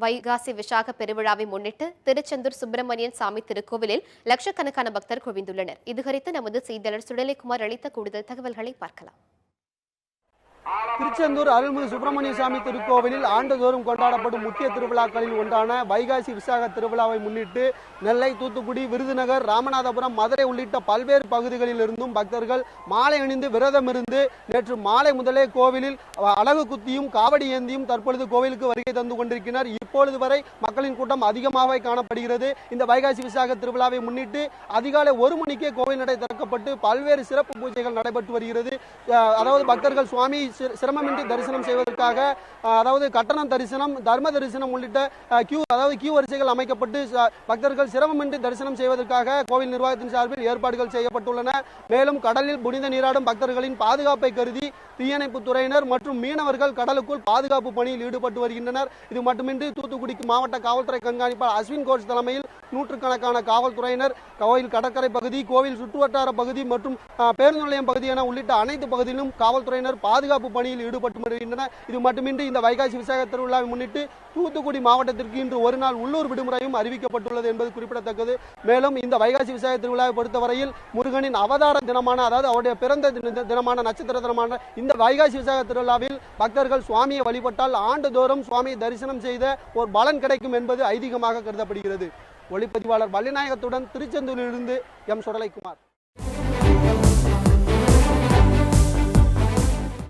வைகாசி விசாக பெருவிழாவை முன்னிட்டு திருச்செந்தூர் சுப்பிரமணியன் சாமி திருக்கோவிலில் லட்சக்கணக்கான பக்தர் குவிந்துள்ளனர். இதுகுறித்து நமது செய்தியாளர் சுடலைக்குமார் அளித்த கூடுதல் தகவல்களை பார்க்கலாம். திருச்செந்தூர் அருள்மிகு சுப்பிரமணிய சாமி திருக்கோவிலில் ஆண்டுதோறும் கொண்டாடப்படும் முக்கிய திருவிழாக்களில் ஒன்றான வைகாசி விசாக திருவிழாவை முன்னிட்டு நெல்லை, தூத்துக்குடி, விருதுநகர், ராமநாதபுரம், மதுரை உள்ளிட்ட பல்வேறு பகுதிகளில் இருந்தும் பக்தர்கள் மாலை அணிந்து விரதம் இருந்து நேற்று மாலை முதலே கோவிலில் அலகு குத்தியும் காவடி ஏந்தியும் தற்பொழுது கோவிலுக்கு வருகை தந்து கொண்டிருக்கிறார். இப்பொழுது வரை மக்களின் கூட்டம் அதிகமாகவே காணப்படுகிறது. இந்த வைகாசி விசாக திருவிழாவை முன்னிட்டு அதிகாலை 1 மணிக்கே கோவில் நடை திறக்கப்பட்டு பல்வேறு சிறப்பு பூஜைகள் நடைபெற்று வருகிறது. அதாவது பக்தர்கள் சுவாமி சிரமமின்றி தரிசனம் செய்வதற்காக அதாவது கட்டணம் தரிசனம், தர்ம தரிசனம் உள்ளிட்ட கியூ வரிசைகள் அமைக்கப்பட்டு பக்தர்கள் சிரமமின்றி தரிசனம் செய்வதற்காக கோவில் நிர்வாகத்தின் சார்பில் ஏற்பாடுகள் செய்யப்பட்டுள்ளன. மேலும் கடலில் புனித நீராடும் பக்தர்களின் பாதுகாப்பை கருதி தீயணைப்பு துறையினர் மற்றும் மீனவர்கள் கடலுக்குள் பாதுகாப்பு பணியில் ஈடுபட்டு வருகின்றனர். இது மட்டுமின்றி தூத்துக்குடிக்கு மாவட்ட காவல்துறை கண்காணிப்பாளர் அஸ்வின் கோஷ் தலைமையில் நூற்றுக்கணக்கான காவல்துறையினர் கோவில் கடற்கரை பகுதி, கோவில் சுற்றுவட்டார பகுதி மற்றும் பேருந்து நிலையம் பகுதி என உள்ளிட்ட அனைத்து பகுதியிலும் காவல்துறையினர் பாதுகாப்பு பணியில் ஈடுபட்டு வருகின்றனர். இது மட்டுமின்றி இந்த வைகாசி விசாக திருவிழாவை முன்னிட்டு தூத்துக்குடி மாவட்டத்திற்கு இன்று ஒரு நாள் உள்ளூர் விடுமுறையும் அறிவிக்கப்பட்டுள்ளது என்பது குறிப்பிடத்தக்கது. மேலும் இந்த வைகாசி விசாக திருவிழாவை பொறுத்தவரையில் முருகனின் அவதார தினமான, அதாவது அவருடைய பிறந்த தினமான, நட்சத்திர தினமான இந்த வைகாசி விசாக திருவிழாவில் பக்தர்கள் சுவாமியை வழிபட்டால் ஆண்டுதோறும் சுவாமியை தரிசனம் செய்த ஒரு பலன் கிடைக்கும் என்பது ஐதீகமாக கருதப்படுகிறது. ஒளிப்பதிவாளர் வள்ளிநாயகத்துடன் திருச்செந்தூரிலிருந்து எம் சுடலைக்குமார்.